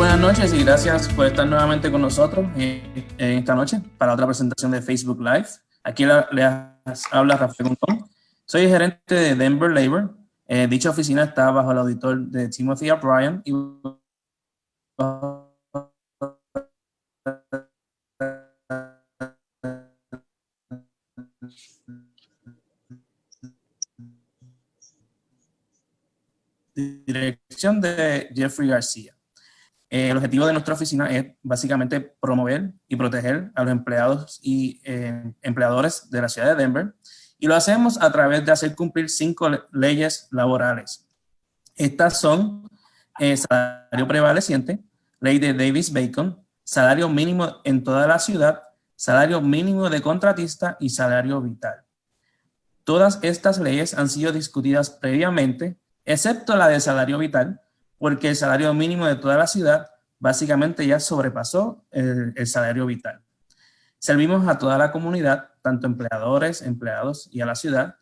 Buenas noches y gracias por estar nuevamente con nosotros en esta noche para otra presentación de Facebook Live. Aquí les habla Rafael Guntón. Soy el gerente de Denver Labor. Dicha oficina está bajo el auditor de Timothy O'Brien y dirección de Jeffrey García. El objetivo de nuestra oficina es básicamente promover y proteger a los empleados y empleadores de la ciudad de Denver, y lo hacemos a través de hacer cumplir 5 leyes laborales. Estas son salario prevaleciente, ley de Davis-Bacon, salario mínimo en toda la ciudad, salario mínimo de contratista y salario vital. Todas estas leyes han sido discutidas previamente, excepto la de salario vital, porque el salario mínimo de toda la ciudad básicamente ya sobrepasó el salario vital. Servimos a toda la comunidad, tanto empleadores, empleados y a la ciudad,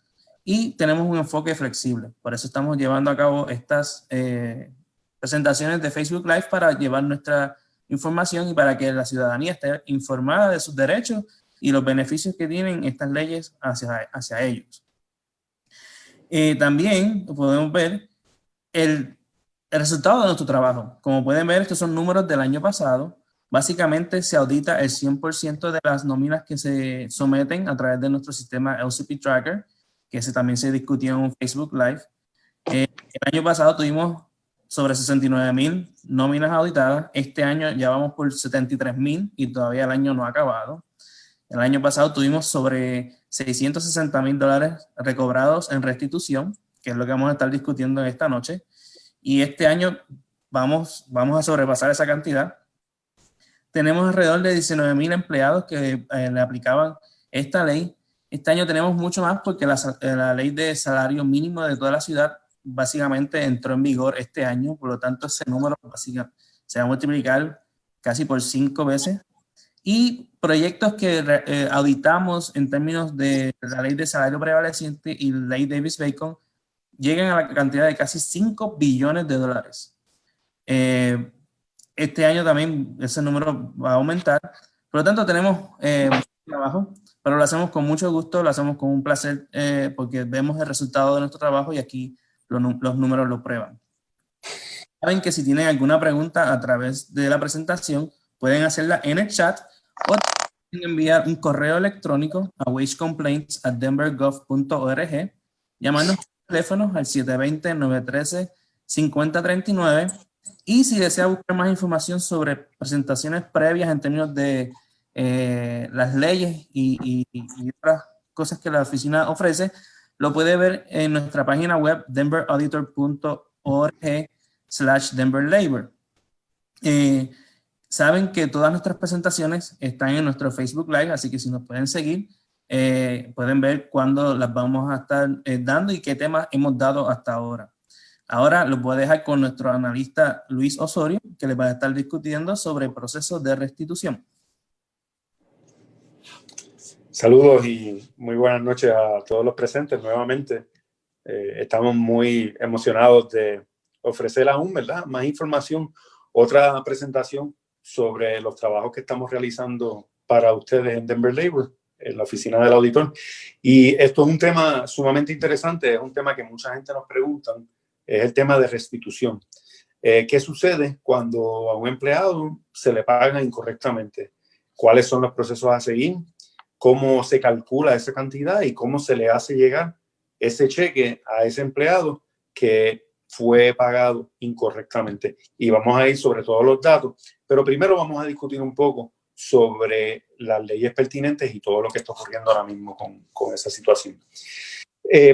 y tenemos un enfoque flexible. Por eso estamos llevando a cabo estas presentaciones de Facebook Live para llevar nuestra información y para que la ciudadanía esté informada de sus derechos y los beneficios que tienen estas leyes hacia ellos. También podemos ver el resultado de nuestro trabajo. Como pueden ver, estos son números del año pasado. Básicamente se audita el 100% de las nóminas que se someten a través de nuestro sistema LCP Tracker, que ese también se discutió en un Facebook Live. El año pasado tuvimos sobre 69,000 nóminas auditadas. Este año ya vamos por 73,000 y todavía el año no ha acabado. El año pasado tuvimos sobre $660,000 recobrados en restitución, que es lo que vamos a estar discutiendo esta noche. Y este año vamos a sobrepasar esa cantidad. Tenemos alrededor de 19,000 empleados que le aplicaban esta ley. Este año tenemos mucho más porque la ley de salario mínimo de toda la ciudad básicamente entró en vigor este año. Por lo tanto, ese número se va a multiplicar casi por 5 veces. Y proyectos que auditamos en términos de la ley de salario prevaleciente y la ley Davis-Bacon llegan a la cantidad de casi $5 billones. Este año también ese número va a aumentar. Por lo tanto, tenemos mucho trabajo, pero lo hacemos con mucho gusto, lo hacemos con un placer porque vemos el resultado de nuestro trabajo y aquí los números lo prueban. Saben que si tienen alguna pregunta a través de la presentación, pueden hacerla en el chat o pueden enviar un correo electrónico a wagecomplaints@denvergov.org llamando teléfonos al 720-913-5039, y si desea buscar más información sobre presentaciones previas en términos de las leyes y otras cosas que la oficina ofrece, lo puede ver en nuestra página web denverauditor.org/denverlabor. Saben que todas nuestras presentaciones están en nuestro Facebook Live, así que si nos pueden seguir, pueden ver cuándo las vamos a estar dando y qué temas hemos dado hasta ahora. Ahora los voy a dejar con nuestro analista Luis Osorio, que les va a estar discutiendo sobre el proceso de restitución. Saludos y muy buenas noches a todos los presentes nuevamente. Estamos muy emocionados de ofrecer aún, ¿verdad?, más información, otra presentación sobre los trabajos que estamos realizando para ustedes en Denver Labor, en la oficina del auditor. Y esto es un tema sumamente interesante, es un tema que mucha gente nos pregunta, es el tema de restitución. ¿Qué sucede cuando a un empleado se le paga incorrectamente? ¿Cuáles son los procesos a seguir? ¿Cómo se calcula esa cantidad y cómo se le hace llegar ese cheque a ese empleado que fue pagado incorrectamente? Y vamos a ir sobre todos los datos, pero primero vamos a discutir un poco sobre las leyes pertinentes y todo lo que está ocurriendo ahora mismo con esa situación.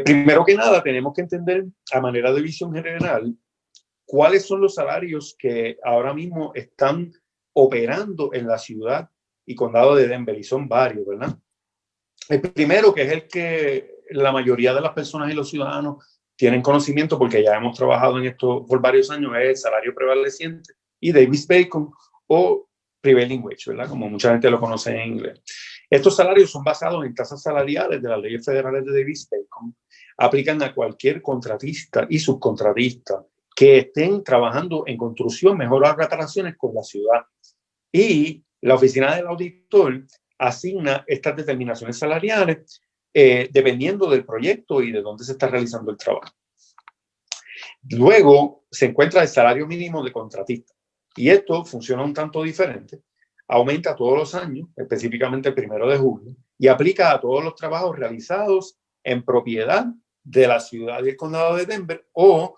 Primero que nada, tenemos que entender a manera de visión general cuáles son los salarios que ahora mismo están operando en la ciudad y condado de Denver, y son varios, ¿verdad? El primero, que es el que la mayoría de las personas y los ciudadanos tienen conocimiento porque ya hemos trabajado en esto por varios años, es el salario prevaleciente y Davis-Bacon o prevailing wage, ¿verdad?, como mucha gente lo conoce en inglés. Estos salarios son basados en tasas salariales de las leyes federales de Davis-Bacon, aplican a cualquier contratista y subcontratista que estén trabajando en construcción, mejorar las relaciones con la ciudad. Y la oficina del auditor asigna estas determinaciones salariales dependiendo del proyecto y de dónde se está realizando el trabajo. Luego se encuentra el salario mínimo de contratista. Y esto funciona un tanto diferente. Aumenta todos los años, específicamente el 1 de julio, y aplica a todos los trabajos realizados en propiedad de la ciudad y el condado de Denver o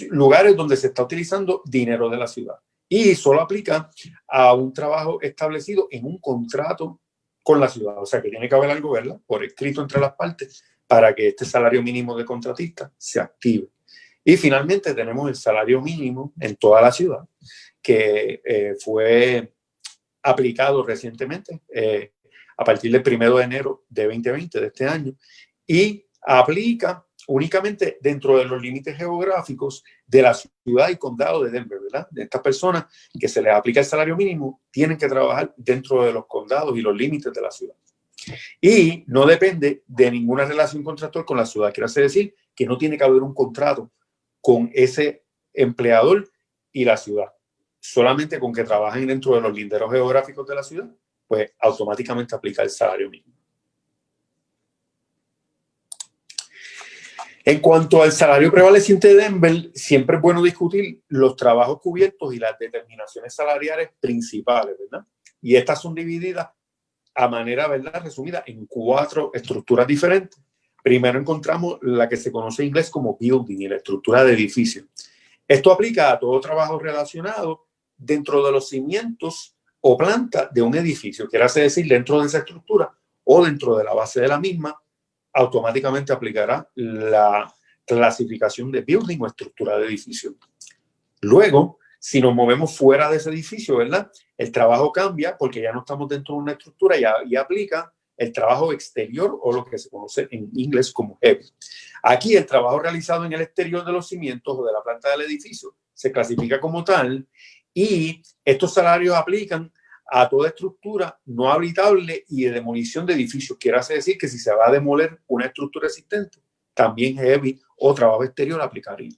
lugares donde se está utilizando dinero de la ciudad. Y solo aplica a un trabajo establecido en un contrato con la ciudad. O sea que tiene que haber algo, ¿verdad?, por escrito entre las partes para que este salario mínimo de contratista se active. Y finalmente tenemos el salario mínimo en toda la ciudad, que fue aplicado recientemente a partir del 1 de enero de 2020, de este año, y aplica únicamente dentro de los límites geográficos de la ciudad y condado de Denver, ¿verdad? De estas personas que se les aplica el salario mínimo tienen que trabajar dentro de los condados y los límites de la ciudad. Y no depende de ninguna relación contractual con la ciudad. Quiere decir que no tiene que haber un contrato con ese empleador y la ciudad. Solamente con que trabajen dentro de los linderos geográficos de la ciudad, pues automáticamente aplica el salario mínimo. En cuanto al salario prevaleciente de Denver, siempre es bueno discutir los trabajos cubiertos y las determinaciones salariales principales, ¿verdad? Y estas son divididas a manera, ¿verdad?, resumida en 4 estructuras diferentes. Primero encontramos la que se conoce en inglés como building y la estructura de edificio. Esto aplica a todo trabajo relacionado dentro de los cimientos o planta de un edificio, quiere decir dentro de esa estructura o dentro de la base de la misma, automáticamente aplicará la clasificación de building o estructura de edificio. Luego, si nos movemos fuera de ese edificio, ¿verdad?, el trabajo cambia porque ya no estamos dentro de una estructura y aplica el trabajo exterior o lo que se conoce en inglés como heavy. Aquí el trabajo realizado en el exterior de los cimientos o de la planta del edificio se clasifica como tal y estos salarios aplican a toda estructura no habitable y de demolición de edificios. Quiere decir que si se va a demoler una estructura existente, también heavy o trabajo exterior aplicaría.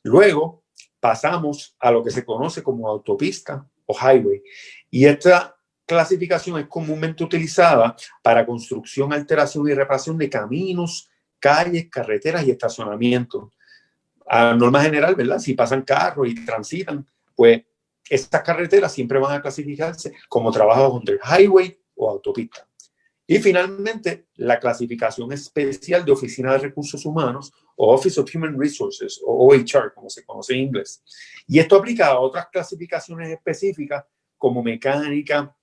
Luego pasamos a lo que se conoce como autopista o highway. Y esta clasificación es comúnmente utilizada para construcción, alteración y reparación de caminos, calles, carreteras y estacionamientos. A norma general, ¿verdad?, si pasan carros y transitan, pues estas carreteras siempre van a clasificarse como trabajos under highway o autopista. Y finalmente, la clasificación especial de Oficina de Recursos Humanos o Office of Human Resources o OHR, como se conoce en inglés. Y esto aplica a otras clasificaciones específicas como mecánica,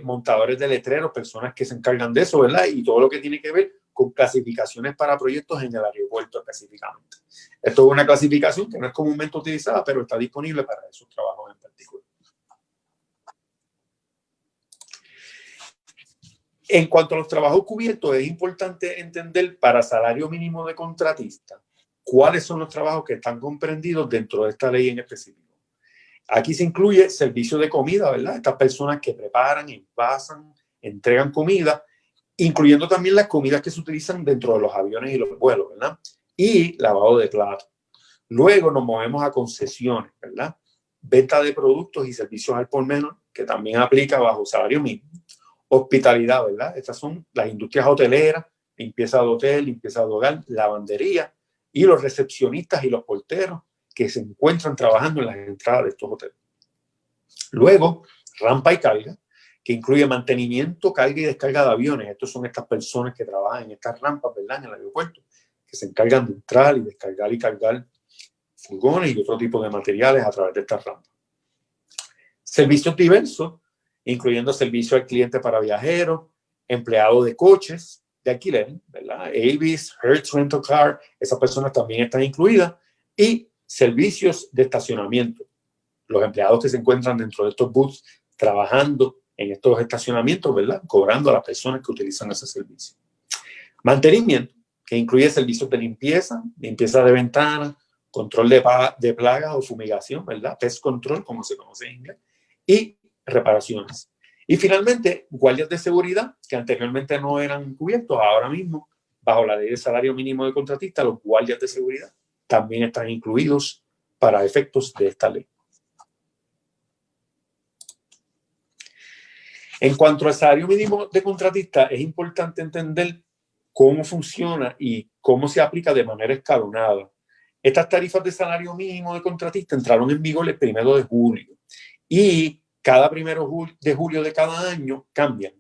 montadores de letreros, personas que se encargan de eso, ¿verdad? Y todo lo que tiene que ver con clasificaciones para proyectos en el aeropuerto específicamente. Esto es una clasificación que no es comúnmente utilizada, pero está disponible para esos trabajos en particular. En cuanto a los trabajos cubiertos, es importante entender para salario mínimo de contratista cuáles son los trabajos que están comprendidos dentro de esta ley en específico. Aquí se incluye servicio de comida, ¿verdad? Estas personas que preparan, envasan, entregan comida, incluyendo también las comidas que se utilizan dentro de los aviones y los vuelos, ¿verdad? Y lavado de platos. Luego nos movemos a concesiones, ¿verdad? Venta de productos y servicios al por menor, que también aplica bajo salario mínimo. Hospitalidad, ¿verdad? Estas son las industrias hoteleras, limpieza de hotel, limpieza de hogar, lavandería y los recepcionistas y los porteros que se encuentran trabajando en las entradas de estos hoteles. Luego, rampa y carga, que incluye mantenimiento, carga y descarga de aviones. Estos son estas personas que trabajan en estas rampas, ¿verdad?, en el aeropuerto, que se encargan de entrar y descargar y cargar furgones y otro tipo de materiales a través de estas rampas. Servicios diversos, incluyendo servicio al cliente para viajeros, empleados de coches de alquiler, ¿verdad? Avis, Hertz Rental Car, esas personas también están incluidas, y servicios de estacionamiento. Los empleados que se encuentran dentro de estos booths trabajando en estos estacionamientos, ¿verdad?, cobrando a las personas que utilizan ese servicio. Mantenimiento, que incluye servicios de limpieza, limpieza de ventanas, control de plagas o fumigación, ¿verdad?, pest control, como se conoce en inglés, y reparaciones. Y finalmente, guardias de seguridad, que anteriormente no eran cubiertos, ahora mismo, bajo la ley de salario mínimo de contratista, los guardias de seguridad también están incluidos para efectos de esta ley. En cuanto al salario mínimo de contratista, es importante entender cómo funciona y cómo se aplica de manera escalonada. Estas tarifas de salario mínimo de contratista entraron en vigor el 1 de julio y cada 1 de julio de cada año cambian.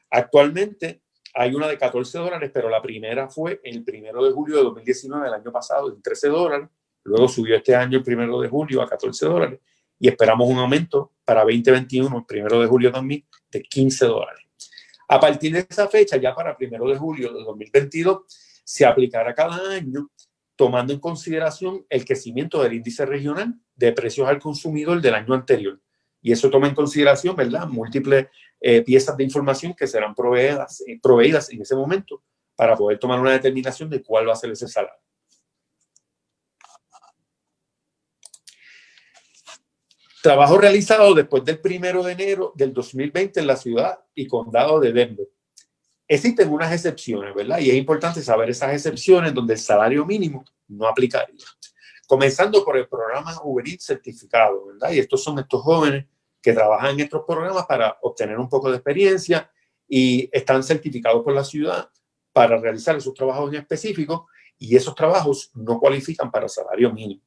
Actualmente hay una de $14, pero la primera fue el 1 de julio de 2019, el año pasado, en $13. Luego subió este año el 1 de julio a $14 y esperamos un aumento para 2021, el 1 de julio también, de $15. A partir de esa fecha, ya para 1 de julio de 2022, se aplicará cada año tomando en consideración el crecimiento del índice regional de precios al consumidor del año anterior. Y eso toma en consideración, ¿verdad?, múltiples piezas de información que serán proveídas en ese momento para poder tomar una determinación de cuál va a ser ese salario. Trabajo realizado después del 1 de enero del 2020 en la ciudad y condado de Denver. Existen unas excepciones, ¿verdad? Y es importante saber esas excepciones donde el salario mínimo no aplicaría. Comenzando por el programa Uber Eats certificado, ¿verdad? Y estos son estos jóvenes que trabajan en estos programas para obtener un poco de experiencia y están certificados por la ciudad para realizar esos trabajos en específico, y esos trabajos no cualifican para salario mínimo.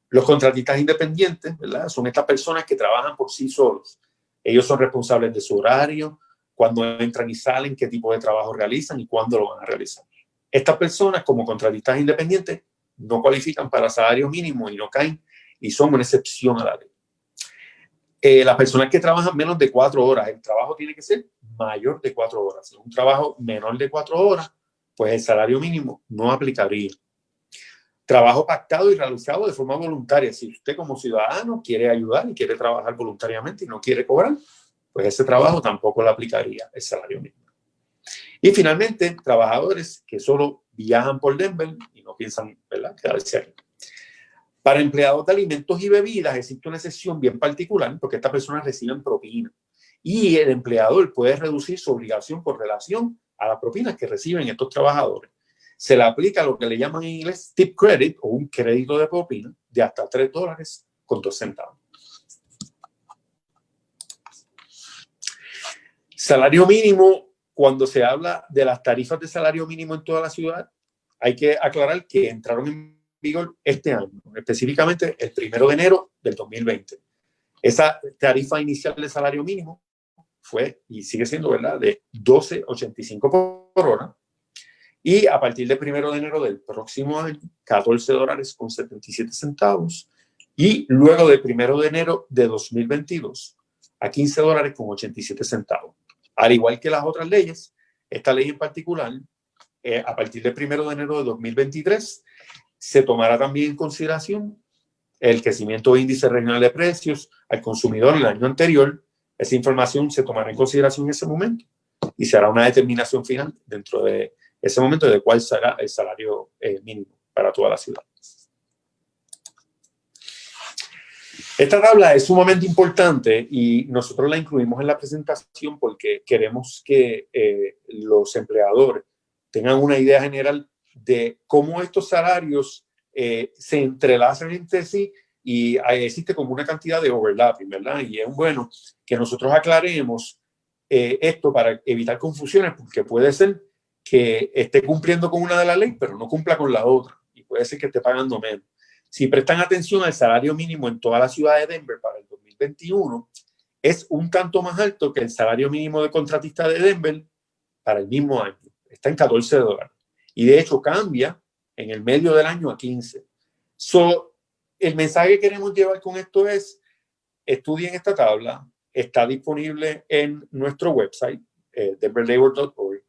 Los contratistas independientes, ¿verdad?, son estas personas que trabajan por sí solos. Ellos son responsables de su horario, cuándo entran y salen, qué tipo de trabajo realizan y cuándo lo van a realizar. Estas personas, como contratistas independientes, no cualifican para salario mínimo y no caen y son una excepción a la ley. Las personas que trabajan menos de 4 horas, el trabajo tiene que ser mayor de 4 horas. Si es un trabajo menor de 4 horas, pues el salario mínimo no aplicaría. Trabajo pactado y realizado de forma voluntaria. Si usted como ciudadano quiere ayudar y quiere trabajar voluntariamente y no quiere cobrar, pues ese trabajo tampoco le aplicaría el salario mínimo. Y finalmente, trabajadores que solo viajan por Denver y no piensan, ¿verdad?, quedarse ahí. Para empleados de alimentos y bebidas existe una excepción bien particular porque estas personas reciben propina y el empleador puede reducir su obligación por relación a las propinas que reciben estos trabajadores. Se le aplica lo que le llaman en inglés tip credit o un crédito de propina de hasta $3.02. Salario mínimo, cuando se habla de las tarifas de salario mínimo en toda la ciudad, hay que aclarar que entraron en vigor este año, específicamente el 1 de enero del 2020. Esa tarifa inicial de salario mínimo fue y sigue siendo, ¿verdad?, de $12.85 por hora. Y a partir del 1 de enero del próximo año, $14.77. Y luego del 1 de enero de 2022, a $15.87. Al igual que las otras leyes, esta ley en particular, a partir del 1 de enero de 2023, se tomará también en consideración el crecimiento de índice regional de precios al consumidor el año anterior. Esa información se tomará en consideración en ese momento y se hará una determinación final dentro de ese momento de cuál será el salario mínimo para toda la ciudad. Esta tabla es sumamente importante y nosotros la incluimos en la presentación porque queremos que los empleadores tengan una idea general de cómo estos salarios se entrelazan entre sí y existe como una cantidad de overlapping, ¿verdad? Y es bueno que nosotros aclaremos esto para evitar confusiones, porque puede ser que esté cumpliendo con una de las leyes, pero no cumpla con la otra, y puede ser que esté pagando menos. Si prestan atención al salario mínimo en toda la ciudad de Denver para el 2021, es un tanto más alto que el salario mínimo de contratista de Denver para el mismo año. Está en $14. Y de hecho cambia en el medio del año a 15. El mensaje que queremos llevar con esto es: estudien esta tabla, está disponible en nuestro website, denverlabor.org,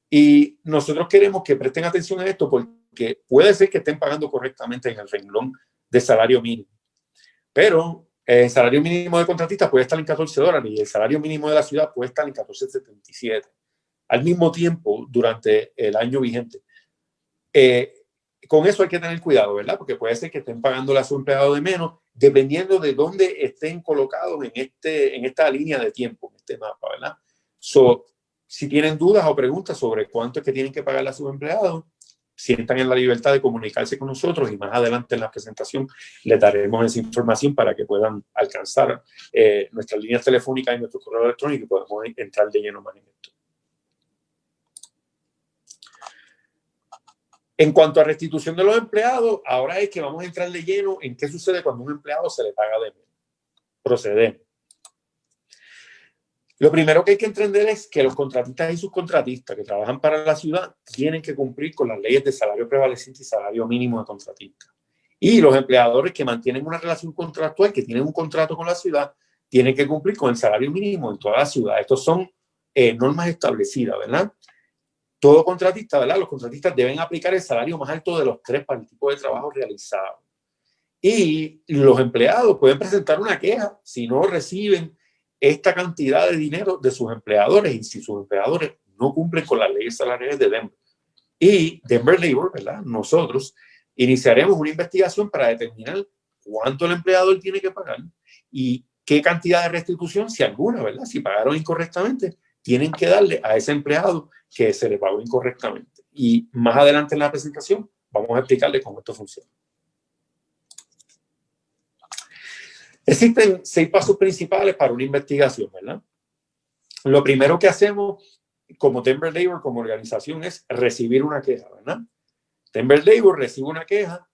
y nosotros queremos que presten atención a esto porque puede ser que estén pagando correctamente en el renglón de salario mínimo, pero el salario mínimo de contratista puede estar en $14 y el salario mínimo de la ciudad puede estar en $14.77 al mismo tiempo durante el año vigente. Con eso hay que tener cuidado, ¿verdad? Porque puede ser que estén pagando a su empleado de menos, dependiendo de dónde estén colocados en esta línea de tiempo, en este mapa, ¿verdad? Si tienen dudas o preguntas sobre cuánto es que tienen que pagarle a sus empleados, sientan en la libertad de comunicarse con nosotros y más adelante en la presentación les daremos esa información para que puedan alcanzar nuestras líneas telefónicas y nuestro correo electrónico y podamos entrar de lleno más en esto. En cuanto a restitución de los empleados, ahora es que vamos a entrar de lleno en qué sucede cuando a un empleado se le paga de menos. Procedemos. Lo primero que hay que entender es que los contratistas y subcontratistas que trabajan para la ciudad tienen que cumplir con las leyes de salario prevaleciente y salario mínimo de contratista. Y los empleadores que mantienen una relación contractual, que tienen un contrato con la ciudad, tienen que cumplir con el salario mínimo en toda la ciudad. Estos son normas establecidas, ¿verdad? Todo contratista, ¿verdad? Los contratistas deben aplicar el salario más alto de los 3 para el tipo de trabajo realizado. Y los empleados pueden presentar una queja si no reciben esta cantidad de dinero de sus empleadores y si sus empleadores no cumplen con las leyes salariales de Denver. Y Denver Labor, ¿verdad? Nosotros iniciaremos una investigación para determinar cuánto el empleador tiene que pagar y qué cantidad de restitución, si alguna, ¿verdad? Si pagaron incorrectamente, tienen que darle a ese empleado que se le pagó incorrectamente. Y más adelante en la presentación vamos a explicarle cómo esto funciona. Existen 6 pasos principales para una investigación, ¿verdad? Lo primero que hacemos como Denver Labor, como organización, es recibir una queja, ¿verdad? Denver Labor recibe una queja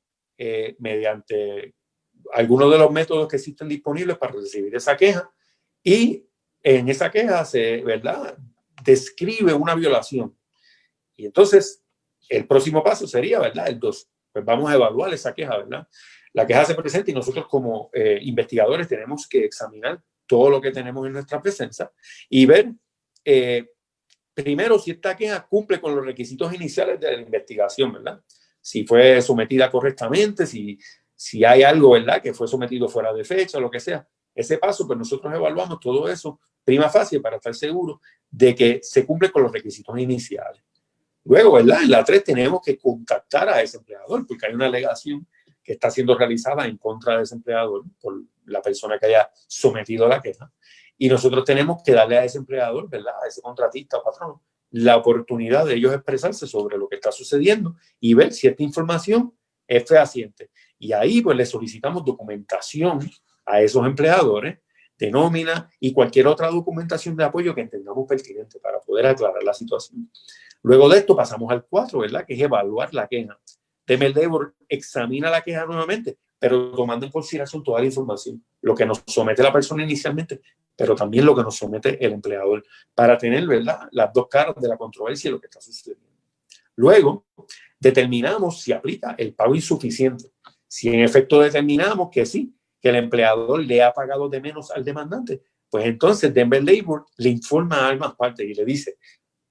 mediante algunos de los métodos que existen disponibles para recibir esa queja y en esa queja se, ¿verdad?, describe una violación. Y entonces el próximo paso sería, ¿verdad?, el 2. Pues vamos a evaluar esa queja, ¿verdad? La queja se presenta y nosotros como investigadores tenemos que examinar todo lo que tenemos en nuestra presencia y ver primero si esta queja cumple con los requisitos iniciales de la investigación, ¿verdad? Si fue sometida correctamente, si hay algo, ¿verdad?, que fue sometido fuera de fecha, lo que sea. Ese paso, pues nosotros evaluamos todo eso prima facie para estar seguros de que se cumple con los requisitos iniciales. Luego, ¿verdad?, en la 3 tenemos que contactar a ese empleador porque hay una alegación que está siendo realizada en contra de ese empleador por la persona que haya sometido la queja. Y nosotros tenemos que darle a ese empleador, ¿verdad?, a ese contratista o patrón, la oportunidad de ellos expresarse sobre lo que está sucediendo y ver si esta información es fehaciente. Y ahí pues le solicitamos documentación a esos empleadores de nómina y cualquier otra documentación de apoyo que entendamos pertinente para poder aclarar la situación. Luego de esto pasamos al 4, ¿verdad?, que es evaluar la queja. Denver Labor examina la queja nuevamente, pero tomando en consideración toda la información, lo que nos somete la persona inicialmente, pero también lo que nos somete el empleador, para tener, ¿verdad?, las 2 caras de la controversia y lo que está sucediendo. Luego, determinamos si aplica el pago insuficiente. Si en efecto determinamos que sí, que el empleador le ha pagado de menos al demandante, pues entonces Denver Labor le informa a ambas partes y le dice,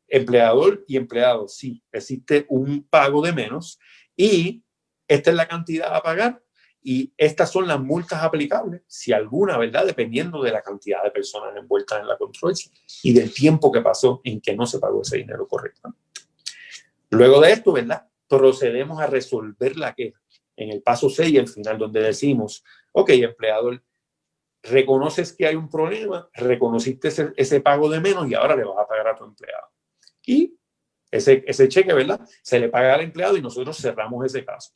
empleador y empleado, sí, existe un pago de menos y esta es la cantidad a pagar y estas son las multas aplicables, si alguna, ¿verdad?, dependiendo de la cantidad de personas envueltas en la controversia y del tiempo que pasó en que no se pagó ese dinero correctamente. Luego de esto, ¿verdad?, procedemos a resolver la queja en el paso 6, el final, donde decimos, ok, empleador, reconoces que hay un problema, reconociste ese pago de menos y ahora le vas a pagar a tu empleado. Y ese cheque, ¿verdad?, se le paga al empleado y nosotros cerramos ese caso.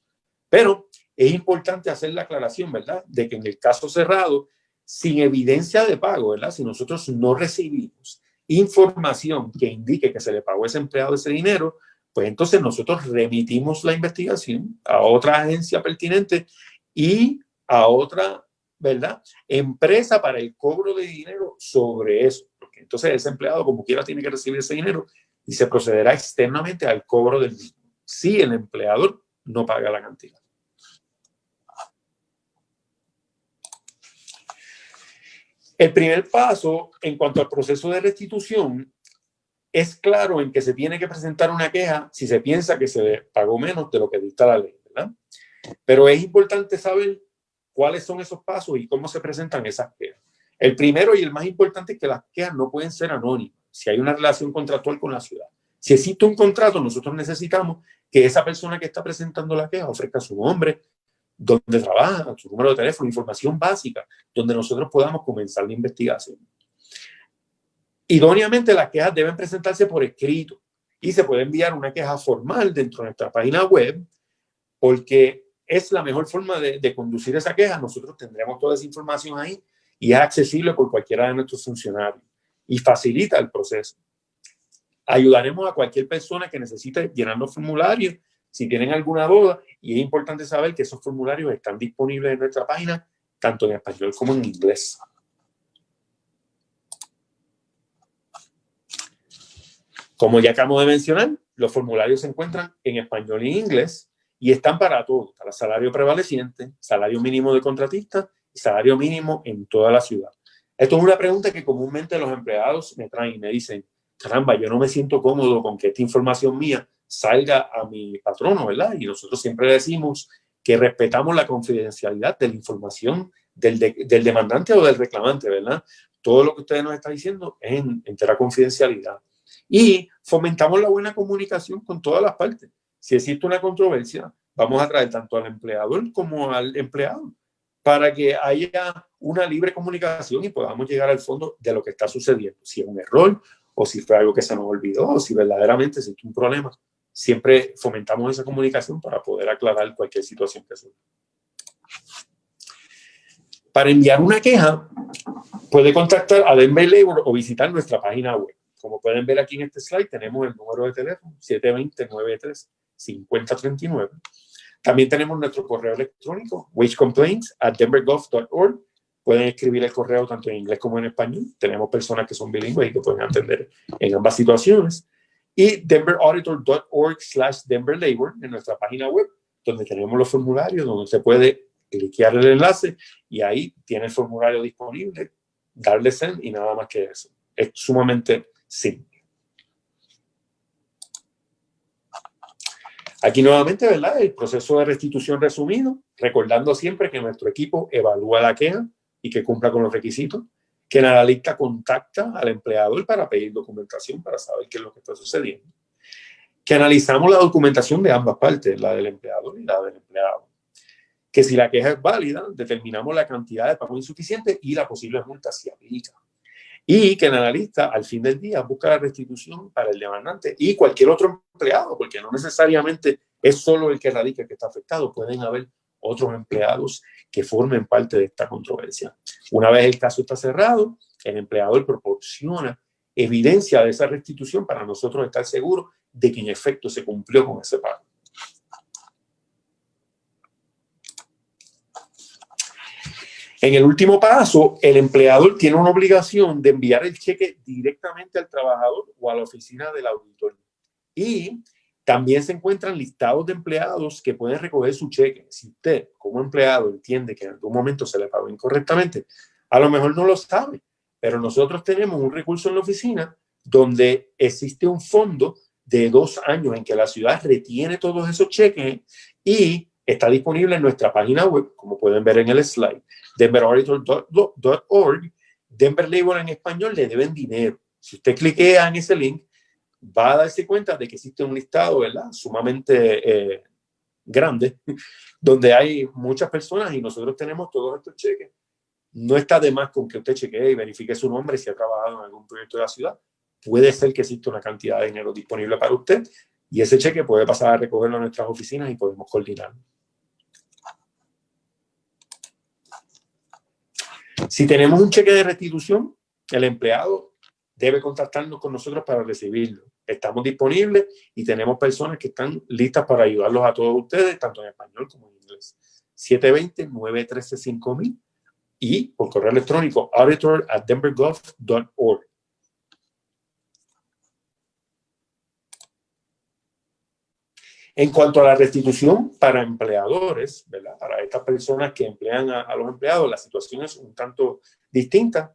Pero es importante hacer la aclaración, ¿verdad?, de que en el caso cerrado, sin evidencia de pago, ¿verdad?, si nosotros no recibimos información que indique que se le pagó a ese empleado ese dinero, pues entonces nosotros remitimos la investigación a otra agencia pertinente y a otra, ¿verdad?, empresa para el cobro de dinero sobre eso. Porque entonces ese empleado, como quiera, tiene que recibir ese dinero y se procederá externamente al cobro del mismo, si el empleador no paga la cantidad. El primer paso en cuanto al proceso de restitución es claro en que se tiene que presentar una queja si se piensa que se pagó menos de lo que dicta la ley, ¿verdad? Pero es importante saber cuáles son esos pasos y cómo se presentan esas quejas. El primero y el más importante es que las quejas no pueden ser anónimas si hay una relación contractual con la ciudad. Si existe un contrato, nosotros necesitamos que esa persona que está presentando la queja ofrezca su nombre, dónde trabaja, su número de teléfono, información básica, donde nosotros podamos comenzar la investigación. Idóneamente, las quejas deben presentarse por escrito y se puede enviar una queja formal dentro de nuestra página web, porque es la mejor forma de conducir esa queja. Nosotros tendremos toda esa información ahí y es accesible por cualquiera de nuestros funcionarios y facilita el proceso. Ayudaremos a cualquier persona que necesite llenar los formularios si tienen alguna duda, y es importante saber que esos formularios están disponibles en nuestra página tanto en español como en inglés. Como ya acabo de mencionar, los formularios se encuentran en español y en inglés y están para todos, para salario prevaleciente, salario mínimo de contratista y salario mínimo en toda la ciudad. Esto es una pregunta que comúnmente los empleados me traen y me dicen: caramba, yo no me siento cómodo con que esta información mía salga a mi patrono, ¿verdad? Y nosotros siempre decimos que respetamos la confidencialidad de la información del demandante o del reclamante, ¿verdad? Todo lo que ustedes nos están diciendo es en entera confidencialidad. Y fomentamos la buena comunicación con todas las partes. Si existe una controversia, vamos a traer tanto al empleador como al empleado para que haya una libre comunicación y podamos llegar al fondo de lo que está sucediendo. Si es un error o si fue algo que se nos olvidó o si verdaderamente existe un problema. Siempre fomentamos esa comunicación para poder aclarar cualquier situación que surja. Para enviar una queja, puede contactar a Denver Labor o visitar nuestra página web. Como pueden ver aquí en este slide, tenemos el número de teléfono 720-93-5039. También tenemos nuestro correo electrónico wagecomplaints@denvergov.org. Pueden escribir el correo tanto en inglés como en español. Tenemos personas que son bilingües y que pueden atender en ambas situaciones. Y denverauditor.org/denverlabor en nuestra página web, donde tenemos los formularios, donde se puede cliquear el enlace y ahí tiene el formulario disponible, darle send y nada más que eso. Es sumamente simple. Aquí nuevamente, ¿verdad? El proceso de restitución resumido, recordando siempre que nuestro equipo evalúa la queja y que cumpla con los requisitos, que el analista contacta al empleador para pedir documentación para saber qué es lo que está sucediendo, que analizamos la documentación de ambas partes, la del empleador y la del empleado, que si la queja es válida, determinamos la cantidad de pago insuficiente y la posible multa si aplica. Y que el analista, al fin del día, busca la restitución para el demandante y cualquier otro empleado, porque no necesariamente es solo el que radica el que está afectado. Pueden haber otros empleados que formen parte de esta controversia. Una vez el caso está cerrado, el empleador proporciona evidencia de esa restitución para nosotros estar seguros de que en efecto se cumplió con ese pago. En el último paso, el empleador tiene una obligación de enviar el cheque directamente al trabajador o a la oficina del auditor. Y también se encuentran listados de empleados que pueden recoger su cheque. Si usted, como empleado, entiende que en algún momento se le pagó incorrectamente, a lo mejor no lo sabe, pero nosotros tenemos un recurso en la oficina donde existe un fondo de 2 años en que la ciudad retiene todos esos cheques y está disponible en nuestra página web, como pueden ver en el slide, denverauditor.org. Denver Labor en español le deben dinero. Si usted cliquea en ese link, va a darse cuenta de que existe un listado, ¿verdad?, sumamente grande, donde hay muchas personas y nosotros tenemos todos estos cheques. No está de más con que usted chequee y verifique su nombre si ha trabajado en algún proyecto de la ciudad. Puede ser que exista una cantidad de dinero disponible para usted y ese cheque puede pasar a recogerlo a nuestras oficinas y podemos coordinarlo. Si tenemos un cheque de restitución, el empleado debe contactarnos con nosotros para recibirlo. Estamos disponibles y tenemos personas que están listas para ayudarlos a todos ustedes, tanto en español como en inglés. 720-913-5000 y por correo electrónico auditor@denvergov.org. En cuanto a la restitución para empleadores, ¿verdad?, para estas personas que emplean a los empleados, la situación es un tanto distinta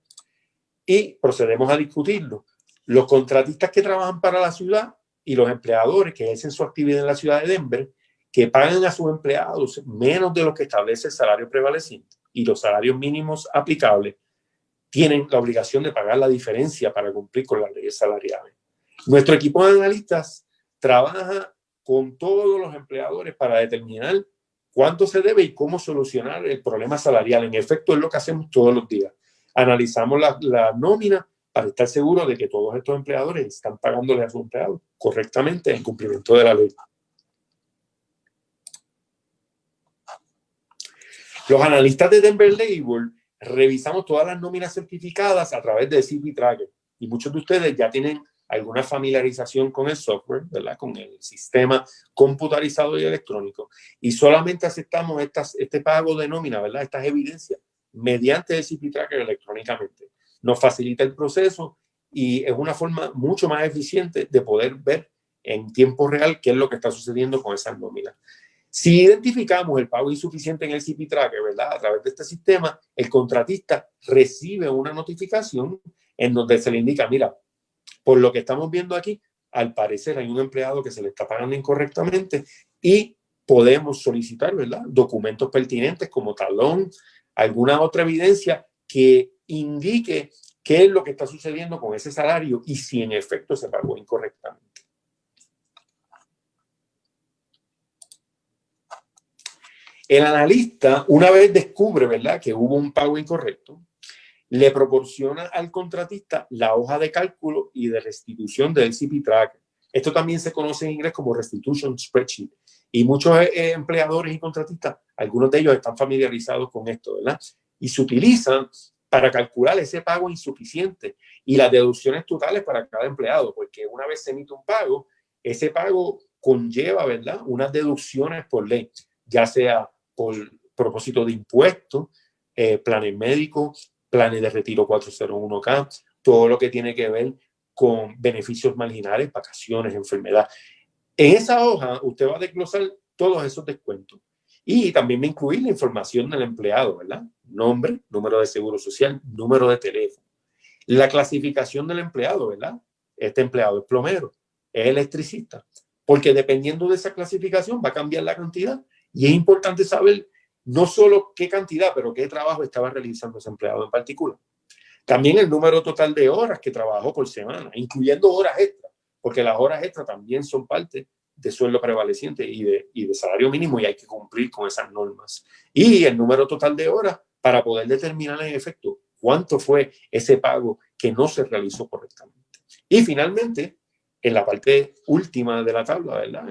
y procedemos a discutirlo. Los contratistas que trabajan para la ciudad y los empleadores que ejercen su actividad en la ciudad de Denver, que pagan a sus empleados menos de lo que establece el salario prevaleciente y los salarios mínimos aplicables, tienen la obligación de pagar la diferencia para cumplir con las leyes salariales. Nuestro equipo de analistas trabaja con todos los empleadores para determinar cuánto se debe y cómo solucionar el problema salarial. En efecto, es lo que hacemos todos los días. Analizamos la nómina para estar seguro de que todos estos empleadores están pagándole a sus empleados correctamente en cumplimiento de la ley. Los analistas de Denver Labor revisamos todas las nóminas certificadas a través de CP Tracker y muchos de ustedes ya tienen alguna familiarización con el software, ¿verdad? Con el sistema computarizado y electrónico, y solamente aceptamos este pago de nómina, ¿verdad? Estas evidencias mediante el CP Tracker electrónicamente. Nos facilita el proceso y es una forma mucho más eficiente de poder ver en tiempo real qué es lo que está sucediendo con esas nóminas. Si identificamos el pago insuficiente en el CP Tracker, ¿verdad? A través de este sistema, el contratista recibe una notificación en donde se le indica, mira, por lo que estamos viendo aquí, al parecer hay un empleado que se le está pagando incorrectamente y podemos solicitar, ¿verdad? Documentos pertinentes como talón, alguna otra evidencia que indique qué es lo que está sucediendo con ese salario y si en efecto se pagó incorrectamente. El analista, una vez descubre, ¿verdad?, que hubo un pago incorrecto, le proporciona al contratista la hoja de cálculo y de restitución del CP Tracker. Esto también se conoce en inglés como Restitution Spreadsheet. Y muchos empleadores y contratistas, algunos de ellos están familiarizados con esto, ¿verdad? Y se utilizan para calcular ese pago insuficiente y las deducciones totales para cada empleado, porque una vez se emite un pago, ese pago conlleva, ¿verdad?, unas deducciones por ley, ya sea por propósito de impuestos, planes médicos, planes de retiro 401k, todo lo que tiene que ver con beneficios marginales, vacaciones, enfermedad. En esa hoja usted va a desglosar todos esos descuentos y también va a incluir la información del empleado, ¿verdad? Nombre, número de seguro social, número de teléfono. La clasificación del empleado, ¿verdad? Este empleado es plomero, es electricista, porque dependiendo de esa clasificación va a cambiar la cantidad y es importante saber no solo qué cantidad, pero qué trabajo estaba realizando ese empleado en particular. También el número total de horas que trabajó por semana, incluyendo horas extras, porque las horas extras también son parte de sueldo prevaleciente y de salario mínimo y hay que cumplir con esas normas. Y el número total de horas para poder determinar en efecto cuánto fue ese pago que no se realizó correctamente. Y finalmente, en la parte última de la tabla, ¿verdad?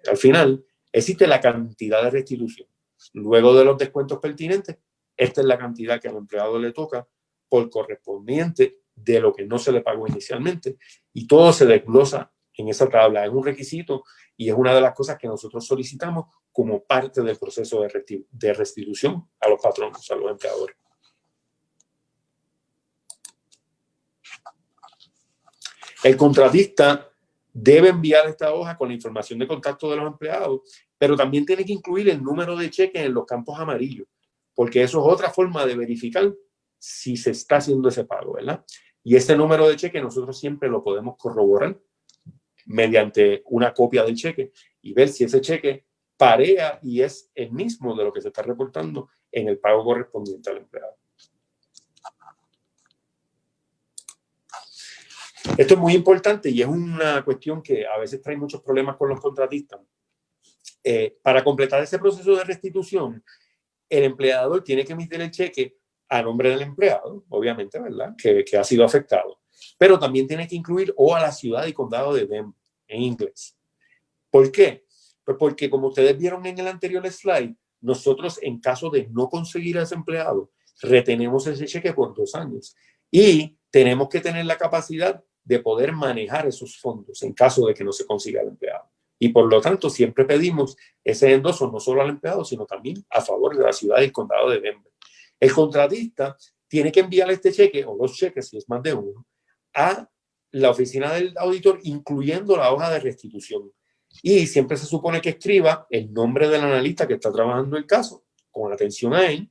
Al final, existe la cantidad de restitución. Luego de los descuentos pertinentes, esta es la cantidad que al empleado le toca por correspondiente de lo que no se le pagó inicialmente. Y todo se desglosa en esa tabla. Es un requisito y es una de las cosas que nosotros solicitamos como parte del proceso de restitución a los patronos, a los empleadores. El contratista debe enviar esta hoja con la información de contacto de los empleados, pero también tiene que incluir el número de cheques en los campos amarillos, porque eso es otra forma de verificar si se está haciendo ese pago, ¿verdad? Y ese número de cheque nosotros siempre lo podemos corroborar mediante una copia del cheque y ver si ese cheque parea y es el mismo de lo que se está reportando en el pago correspondiente al empleado. Esto es muy importante y es una cuestión que a veces trae muchos problemas con los contratistas. Para completar ese proceso de restitución, el empleador tiene que emitir el cheque a nombre del empleado, obviamente, ¿verdad? Que ha sido afectado. Pero también tiene que incluir o a la ciudad y condado de Denver, en inglés. ¿Por qué? Pues porque como ustedes vieron en el anterior slide, nosotros en caso de no conseguir a ese empleado, retenemos ese cheque por 2 años. Y tenemos que tener la capacidad de poder manejar esos fondos en caso de que no se consiga el empleado. Y por lo tanto, siempre pedimos ese endoso no solo al empleado, sino también a favor de la ciudad y el condado de Denver. El contratista tiene que enviar este cheque, o los cheques, si es más de uno, a la oficina del auditor, incluyendo la hoja de restitución. Y siempre se supone que escriba el nombre del analista que está trabajando el caso, con atención a él,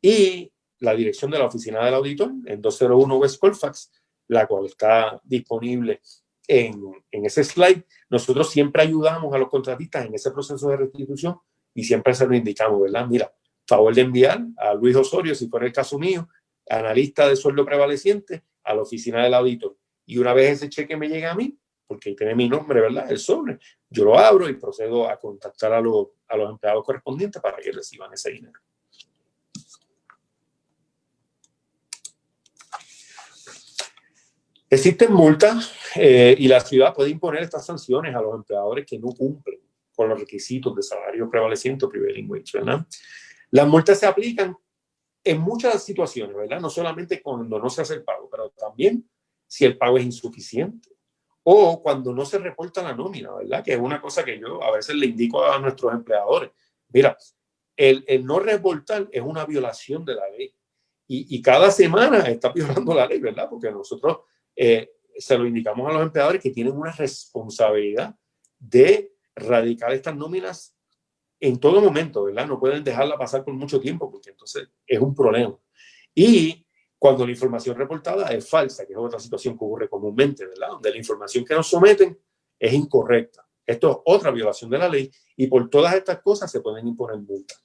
y la dirección de la oficina del auditor en 201 West Colfax, la cual está disponible en ese slide. Nosotros siempre ayudamos a los contratistas en ese proceso de restitución y siempre se lo indicamos, ¿verdad? Mira, favor de enviar a Luis Osorio, si fuera el caso mío, analista de sueldo prevaleciente, a la oficina del auditor. Y una vez ese cheque me llega a mí, porque ahí tiene mi nombre, ¿verdad? El sobre, yo lo abro y procedo a contactar a los empleados correspondientes para que reciban ese dinero. Existen multas y la ciudad puede imponer estas sanciones a los empleadores que no cumplen con los requisitos de salario prevaleciente o prevailing wage, ¿verdad? Las multas se aplican en muchas situaciones, ¿verdad? No solamente cuando no se hace el pago, pero también si el pago es insuficiente o cuando no se reporta la nómina, ¿verdad? Que es una cosa que yo a veces le indico a nuestros empleadores. Mira, el no reportar es una violación de la ley y cada semana está violando la ley, ¿verdad? Porque nosotros se lo indicamos a los empleadores que tienen una responsabilidad de radicar estas nóminas en todo momento, ¿verdad? No pueden dejarla pasar por mucho tiempo porque entonces es un problema. Y cuando la información reportada es falsa, que es otra situación que ocurre comúnmente, ¿verdad? Donde la información que nos someten es incorrecta. Esto es otra violación de la ley y por todas estas cosas se pueden imponer multas.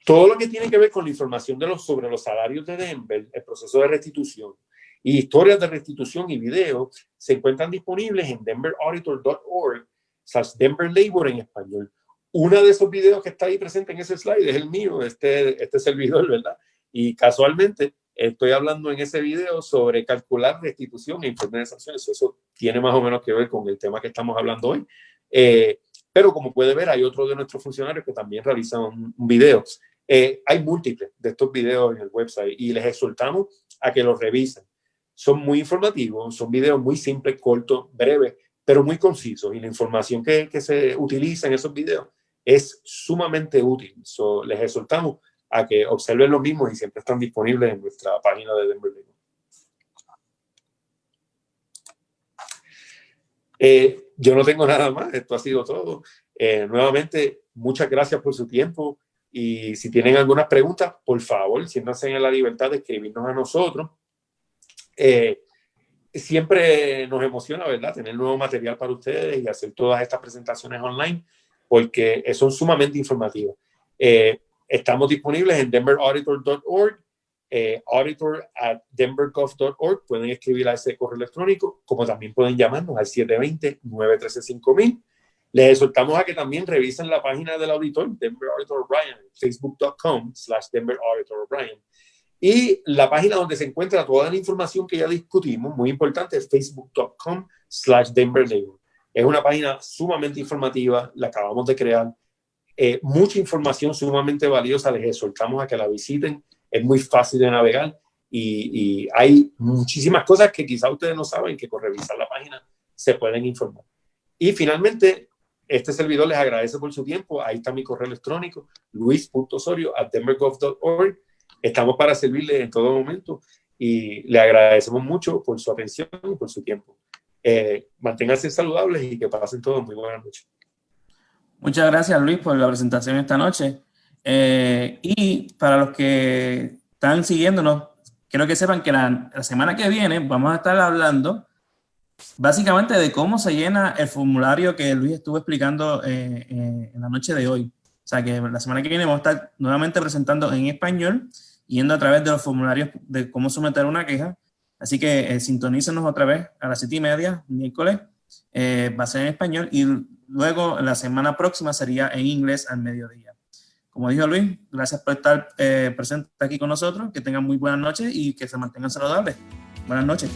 Todo lo que tiene que ver con la información sobre los salarios de Denver, el proceso de restitución y historias de restitución y video se encuentran disponibles en denverauditor.org/Denver Labor en español. Uno de esos videos que está ahí presente en ese slide es el mío, este servidor, ¿verdad? Y casualmente estoy hablando en ese video sobre calcular restitución e informe de sanciones. Eso tiene más o menos que ver con el tema que estamos hablando hoy. Pero como puede ver, hay otro de nuestros funcionarios que también realizan un video. Hay múltiples de estos videos en el website y les exhortamos a que los revisen. Son muy informativos, son videos muy simples, cortos, breves, pero muy concisos. Y la información que se utiliza en esos videos es sumamente útil. Les exhortamos a que observen los mismos y siempre están disponibles en nuestra página de Denver Labor. Yo no tengo nada más, esto ha sido todo. Nuevamente, muchas gracias por su tiempo y si tienen algunas preguntas, por favor, siéntanse en la libertad de escribirnos a nosotros. Siempre nos emociona, ¿verdad?, tener nuevo material para ustedes y hacer todas estas presentaciones online porque son sumamente informativas. Estamos disponibles en denverauditor.org, auditor@denvergov.org. Pueden escribir a ese correo electrónico, como también pueden llamarnos al 720-913-5000. Les exhortamos a que también revisen la página del auditor, Denver Auditor O'Brien, facebook.com/Denver Auditor O'Brien. Y la página donde se encuentra toda la información que ya discutimos, muy importante, es facebook.com/Denver Labor. Es una página sumamente informativa, la acabamos de crear. Mucha información sumamente valiosa, les exhortamos a que la visiten. Es muy fácil de navegar y hay muchísimas cosas que quizá ustedes no saben que con revisar la página se pueden informar. Y finalmente, este servidor les agradece por su tiempo. Ahí está mi correo electrónico, luis.osorio@denvergov.org. Estamos para servirle en todo momento y le agradecemos mucho por su atención y por su tiempo. Manténganse saludables y que pasen todos muy buenas noches. Muchas gracias, Luis, por la presentación esta noche. Y para los que están siguiéndonos, quiero que sepan que la semana que viene vamos a estar hablando básicamente de cómo se llena el formulario que Luis estuvo explicando en la noche de hoy. O sea que la semana que viene vamos a estar nuevamente presentando en español, yendo a través de los formularios de cómo someter una queja. Así que sintonícenos otra vez a las 7:30, miércoles. Va a ser en español y luego la semana próxima sería en inglés al mediodía. Como dijo Luis, gracias por estar presente aquí con nosotros. Que tengan muy buenas noches y que se mantengan saludables. Buenas noches.